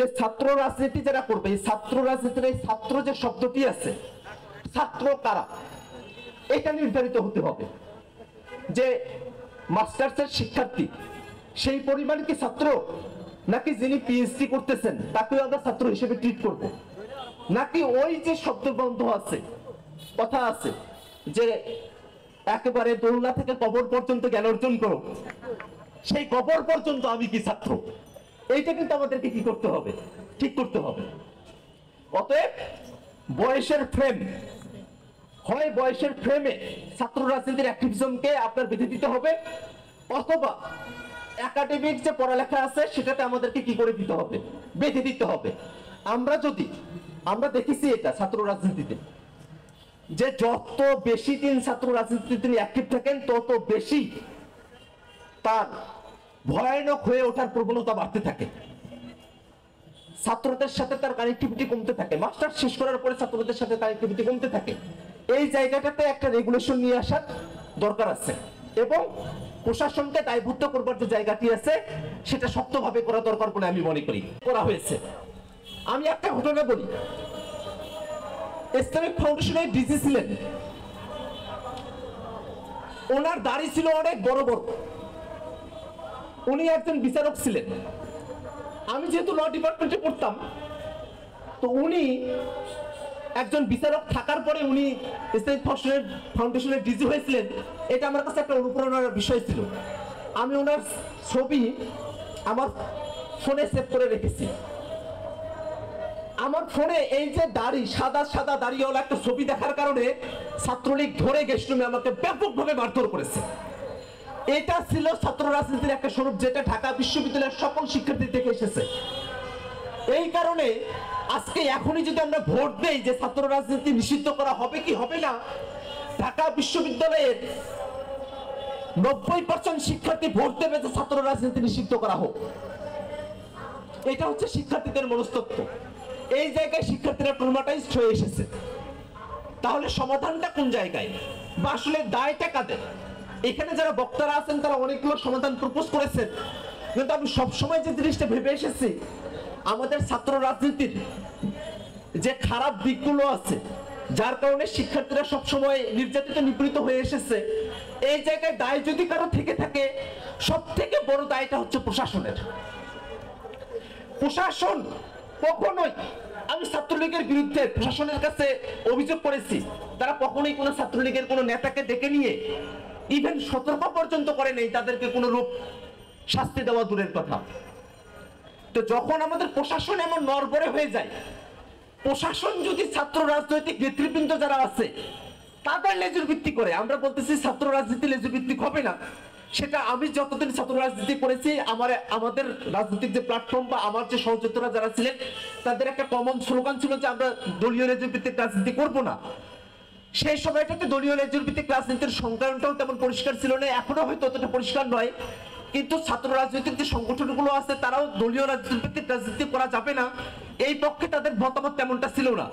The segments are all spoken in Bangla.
যে ছাত্র রাজনীতি যারা করবে, এই ছাত্র রাজনীতির এই ছাত্র যে শব্দটি আছে, ছাত্র কারা, এটা নির্ধারিত হতে হবে। যে মাস্টার্সের শিক্ষার্থী সেই পরিমাণ কি ছাত্র, নাকি যিনি পিএইচডি করতেছেন তাকেও আমরা ছাত্র হিসেবে ট্রিট করব, নাকি ওই যে শব্দবন্ধ আছে, কথা আছে যে একেবারে দোলনা থেকে কবর পর্যন্ত জ্ঞান অর্জন করো, সেই কবর পর্যন্ত আমি কি ছাত্র, এইটা কিন্তু আমাদেরকে কি করতে হবে, ঠিক করতে হবে। অতএব বয়সের ফ্রেম, হয় বয়সের ফ্রেমে ছাত্র রাজনীতির অ্যাক্টিভিজমকে আপনার বেঁধে দিতে হবে, অথবা একাডেমিক যে পড়ালেখা আছে সেটাতে আমাদেরকে কি করে দিতে হবে, বেঁধে দিতে হবে। আমরা দেখেছি এটা ছাত্র রাজনীতিতে, যে যত বেশি দিন ছাত্র রাজনীতিতে তিনি অ্যাক্টিভ থাকেন তত বেশি তার ভয়ানক হয়ে ওঠার প্রবণতা বাড়তে থাকে, ছাত্রদের সাথে তার কানেক্টিভিটি কমতে থাকে, মাস্টার শেষ করার পরে ছাত্রদের সাথে কানেক্টিভিটি কমতে থাকে। এই জায়গাটাতে একটা রেগুলেশন নিয়ে আসার দরকার আছে, এবং প্রশাসনকে দায়ভুক্ত করবার যে জায়গাটি আছে সেটা শক্তভাবে করা দরকার বলে আমি মনে করি, করা হয়েছে। আমি একটা ঘটনা বলি, ইসলামিক ফাউন্ডেশনের ডিজি ছিলেন, ওনার দাড়ি ছিল অনেক বড় বড়, উনি একজন বিচারক ছিলেন। আমি যেহেতু ল ডিপার্টমেন্টে পড়তাম, তো উনি একজন বিচারক থাকার পরে উনি ইসলামিক ফাউন্ডেশনের ডিজি হয়েছিলেন, এটা আমার কাছে একটা অনুপ্রেরণার বিষয় ছিল। আমি ওনার ছবি আমার ফোনে সেভ করে রেখেছি। আমার ফোনে এই যে দাড়ি, সাদা সাদা দাড়িওয়ালা একটা ছবি দেখার কারণে ছাত্রলীগ ধরে গেস্টরুমে আমাকে ব্যাপকভাবে মারধর করেছে। এটা ছিল ছাত্র রাজনীতির একটা স্বরূপ, যেটা ঢাকা বিশ্ববিদ্যালয়ের সকল শিক্ষার্থী দেখে এসেছে। এই কারণে আজকে এখনই যদি আমরা ভোট দেই যে ছাত্র রাজনীতি নিষিদ্ধ করা হবে কি হবে না, ঢাকা বিশ্ববিদ্যালয়ের 90% শিক্ষার্থী ভোট দেবে যে ছাত্র রাজনীতি নিষিদ্ধ করা হোক। এটা হচ্ছে শিক্ষার্থীদের মনস্তত্ত্ব। এই জায়গায় শিক্ষার্থীরা ট্রমাটাইজড হয়ে এসেছে। তাহলে সমাধানটা কোন জায়গায়, বা আসলে দায়টা কাদের? এখানে যারা বক্তারা আছেন তারা অনেকগুলো সমাধান প্রপোজ করেছেন, কিন্তু আমি সবসময় যে জিনিসটা ভেবে এসেছি, আমাদের ছাত্র রাজনীতির যে খারাপ দিকগুলো আছে, যার কারণে শিক্ষার্থীরা সবসময় নির্যাতিত নিপীড়িত হয়ে এসেছে, এই জায়গায় দায় যদি কারো থেকে থাকে, সব থেকে বড় দায়টা হচ্ছে প্রশাসনের। প্রশাসন কখনোই, আমি ছাত্রলীগের বিরুদ্ধে প্রশাসনের কাছে অভিযোগ করেছি, তারা কখনোই কোনো ছাত্রলীগের কোনো নেতাকে ডেকে নিয়ে ইভেন সতর্ক পর্যন্ত করে নেই তাদেরকে কোনো রূপ শাস্তি দেওয়া দূরের কথা। তো যখন আমাদের প্রশাসন এমন নড়বড়ে হয়ে যায়, প্রশাসন যদি ছাত্র রাজনৈতিক নেতৃবৃন্দ যারা আছে তাদের লেজুর ভিত্তি করে, আমরা বলতেছি ছাত্র রাজনীতি লেজুর ভিত্তিক হবে না, সেটা আমি যতদিন ছাত্র রাজনীতি করেছি আমাদের রাজনৈতিক যে প্ল্যাটফর্ম বা আমার যে সহযোদ্ধারা যারা ছিলেন তাদের একটা কমন স্লোগান ছিল যে আমরা দলীয় লেজুর ভিত্তিক রাজনীতি করব না। সেই সময়টাতে দলীয় লেজুর ভিত্তিক রাজনীতির সংজ্ঞাটাও তেমন পরিষ্কার ছিল না, এখনো হয়তো অতটা পরিষ্কার নয়, কিন্তু ছাত্র রাজনৈতিক যে সংগঠনগুলো আছে তারাও দলীয় রাজনৈতিক রাজনীতি করা যাবে না এই পক্ষে তাদের মতামত তেমনটা ছিল না।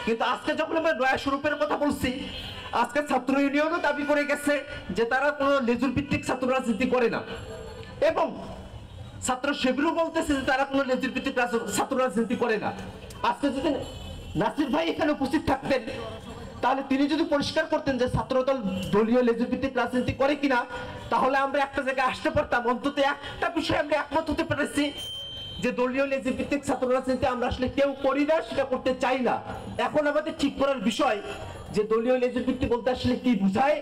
কিন্তু আজকে যখন আমরা নয়া স্বরূপের কথা বলছি, আজকে ছাত্র ইউনিয়নও দাবি করে গেছে যে তারা কোনো লেজুর ভিত্তিক ছাত্র রাজনীতি করে না, এবং ছাত্র শিবিরও বলতেছে যে তারা কোনো লেজুর ভিত্তিক ছাত্র রাজনীতি করে না। আজকে যদি নাসির ভাই এখানে উপস্থিত থাকতেন, তাহলে তিনি যদি পরিষ্কার করতেন যে ছাত্রদল দলীয় লেজুর ভিত্তিক রাজনীতি করে কিনা, তাহলে আমরা একটা জায়গায় আসতে পারতাম। অন্তত একটা বিষয়ে আমরা একমত হতে পেরেছি যে দলীয় লেজুর ভিত্তিক ছাত্র রাজনীতি আমরা আসলে কেউ করি না, সেটা করতে চাই না। এখন আমাদের ঠিক করার বিষয় যে দলীয় লেজুর ভিত্তিক বলতে আসলে কি বুঝায়,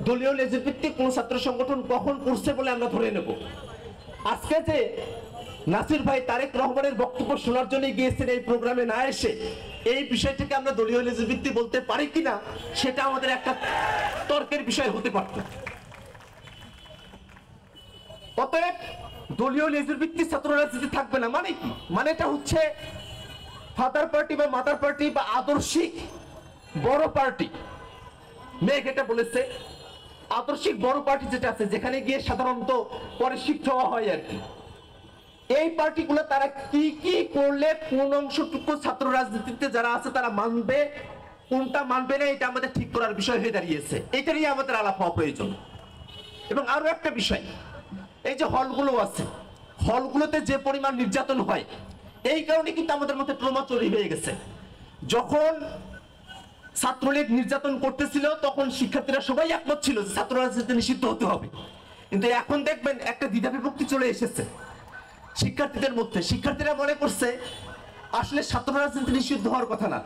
দলীয় লেজুর ভিত্তিক কোন ছাত্র সংগঠন কখন করছে বলে আমরা ধরে নেব। আজকে যে নাসির ভাই তারেক রহমানের বক্তব্য শোনার জন্য গিয়েছেন, এই প্রোগ্রামে না এসে এই বিষয়টাকে আমরা দলীয় লেজুর ভিত্তিক বলতে পারি কিনা সেটা আমাদের একটা তর্কের বিষয় হতে পারত। অতএব দলীয় লেজুর ভিত্তিক ছাত্র রাজনীতি থাকবে না মানে কি, মানেটা হচ্ছে ফাদার পার্টি বা মাদার পার্টি বা আদর্শিক বড় পার্টি। মেঘ এটা বলেছে, আদর্শিক বড় পার্টি যেটা আছে যেখানে গিয়ে সাধারণত পরে শিফট হওয়া হয় আর কি, এই পার্টিগুলো তারা কি কি করলে কোন অংশটুকু ছাত্র রাজনীতিতে যারা আছে তারা মানবে, কোনটা মানবে না, এটা আমাদের ঠিক করার বিষয় হয়ে দাঁড়িয়েছে। এটা নিয়ে আমাদের আলাপ হওয়া প্রয়োজন। এবং আরো একটা বিষয়, এই যে হলগুলো আছে, হলগুলোতে যে পরিমাণ নির্যাতন হয়, এই কারণে কিন্তু আমাদের মধ্যে ট্রমা তৈরি হয়ে গেছে। যখন ছাত্রলীগ নির্যাতন করতেছিল তখন শিক্ষার্থীরা সবাই একমত ছিল যে ছাত্র রাজনীতি নিষিদ্ধ হতে হবে, কিন্তু এখন দেখবেন একটা দ্বিধা বিভক্তি চলে এসেছে শিক্ষার্থীদের মধ্যে। শিক্ষার্থীরা মনে করছে আসলে ছাত্র রাজনীতি নিষিদ্ধ হওয়ার কথা না।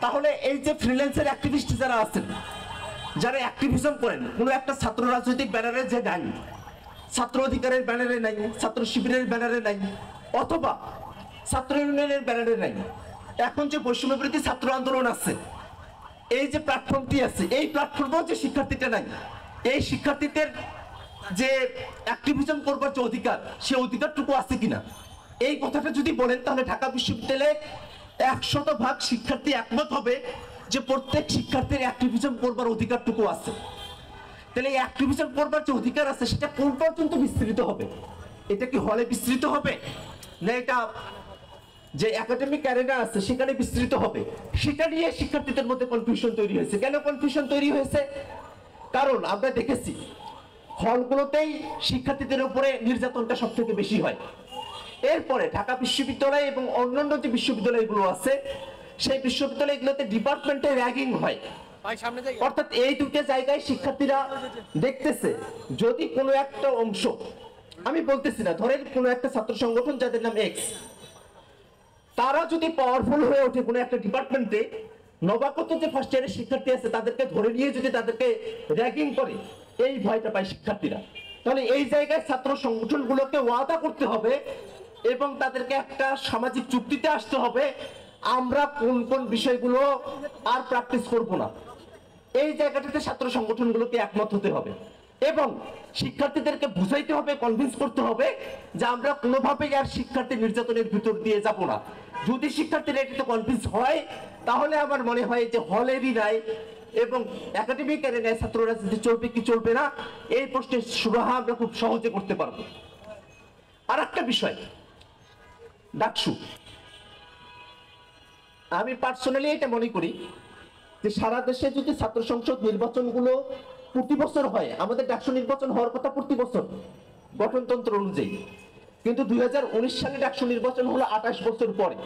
তাহলে এই যে ফ্রিল্যান্সার অ্যাক্টিভিস্ট যারা আছেন, যারা অ্যাক্টিভিজম করেন, কোনো একটা ছাত্র রাজনৈতিক ব্যানারে যে নাই, ছাত্র অধিকারের ব্যানারে নাই, ছাত্র শিবিরের ব্যানারে নাই, অথবা ছাত্র ইউনিয়নের ব্যানারে নাই, এখন যে বৈষম্য বিরোধী ছাত্র আন্দোলন আছে, এই যে প্ল্যাটফর্মটি আছে, এই প্ল্যাটফর্মেও যে শিক্ষার্থীটা নাই, এই শিক্ষার্থীদের যে অ্যাক্টিভিজম করবার যে অধিকার, সে অধিকারটুকু আছে কিনা, এই কথাটা যদি বলেন তাহলে ঢাকা বিশ্ববিদ্যালয়ে 100% শিক্ষার্থী একমত হবে যে প্রত্যেক শিক্ষার্থীর অ্যাক্টিভিজম করবার অধিকারটুকু আছে। তাহলে এই অ্যাক্টিভিজম করবার যে অধিকার আছে সেটা কোন পর্যন্ত বিস্তৃত হবে? এটা কি হলে বিস্তৃত হবে, না এটা যে একাডেমিক অ্যারেনা আছে সেখানে বিস্তৃত হবে? সেটা নিয়ে শিক্ষার্থীদের মধ্যে কনফিউশন তৈরি হয়েছে। কেন কনফিউশন তৈরি হয়েছে? কারণ আমরা দেখেছি হলগুলোতেই শিক্ষার্থীদের উপরে নির্যাতনটা সব থেকে বেশি হয়। এরপরে ঢাকা বিশ্ববিদ্যালয় এবং অন্যান্য যে বিশ্ববিদ্যালয়গুলো আছে সেই বিশ্ববিদ্যালয়গুলোতে ডিপার্টমেন্টে র্যাগিং হয়। অর্থাৎ এই দুটো জায়গায় শিক্ষার্থীরা দেখতেছে যদি কোনো একটা অংশ, আমি বলতেছি না, ধরেন কোনো একটা ছাত্র সংগঠন যাদের নাম এক্স, তারা যদি পাওয়ারফুল হয়ে ওঠে কোনো একটা ডিপার্টমেন্টে, নবাগত যে ফার্স্ট ইয়ারের শিক্ষার্থী আছে তাদেরকে ধরে নিয়ে যদি তাদেরকে র্যাগিং করে, এই ভয়টা পায় শিক্ষার্থীরা। তাহলে এই জায়গায় ছাত্র সংগঠনগুলোকে ওয়াদা করতে হবে এবং তাদেরকে একটা সামাজিক চুক্তিতে আসতে হবে, আমরা কোন কোন বিষয়গুলো আর প্র্যাকটিস করব না। এই জায়গাটাতে ছাত্র সংগঠনগুলোকে একমত হতে হবে এবং শিক্ষার্থীদেরকে বুঝাইতে হবে, কনভিন্স করতে হবে যে আমরা কোনোভাবেই আর শিক্ষার্থী নির্যাতনের ভিতর দিয়ে যাব না। যদি শিক্ষার্থীরা এটাতে কনভিন্স হয় তাহলে আমার মনে হয় যে হলেরই রায় এবং একাডেমিক অ্যারেনায় ছাত্র রাজনীতি চলবে কি চলবে না এই প্রশ্নের সুরাহা আমরা খুব সহজে করতে পারবো। আর একটা বিষয়, ডাকসু, আমি পার্সোনালি এটা মনে করি যে সারা দেশে যদি ছাত্র সংসদ নির্বাচনগুলো প্রতি বছর হয়, আমাদের ডাকসু নির্বাচন হওয়ার কথা প্রতি বছর গঠনতন্ত্র অনুযায়ী, কিন্তু 2019 সালে ডাকসু নির্বাচন হলো 28 বছর পরে।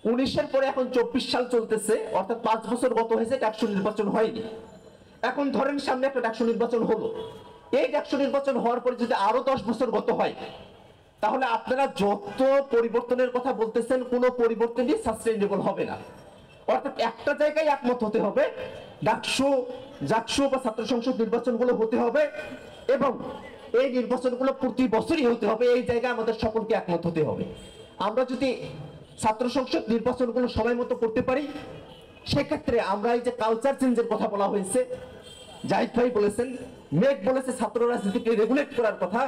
19-এর পরে এখন 24 সাল চলতেছে, অর্থাৎ 5 বছর গত হয়েছে, ডাকসু নির্বাচন হয়নি। এখন ধরেন সামনে একটা ডাকসু নির্বাচন হলো, এই ডাকসু নির্বাচন হওয়ার পরে যদি আরো 10 বছর গত হয়, তাহলে আপনারা যত পরিবর্তনের কথা বলতেছেন কোনো পরিবর্তনই সাস্টেইনেবল হবে না। অর্থাৎ একটা জায়গায় একমত হতে হবে, ডাকসু, জাকসু বা ছাত্র সংসদ নির্বাচনগুলো হতে হবে এবং এই নির্বাচনগুলো প্রতি বছরই হতে হবে। এই জায়গায় আমাদের সকলকে একমত হতে হবে। আমরা যদি ছাত্র সংসদ নির্বাচনগুলো সময় মতো করতে পারি, সেক্ষেত্রে আমরা এই যে কালচার চেঞ্জের কথা বলা হয়েছে, জাহিদ ভাই বলেছেন, মেঘ বলেছে ছাত্র রাজনীতিকে রেগুলেট করার কথা,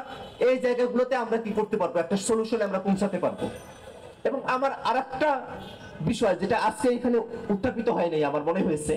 এই জায়গাগুলোতে আমরা কি করতে পারবো, একটা সলিউশনে আমরা পৌঁছাতে পারবো। এবং আমার আরেকটা বিষয় যেটা আজকে এখানে উত্থাপিত হয় নাই, আমার মনে হয়েছে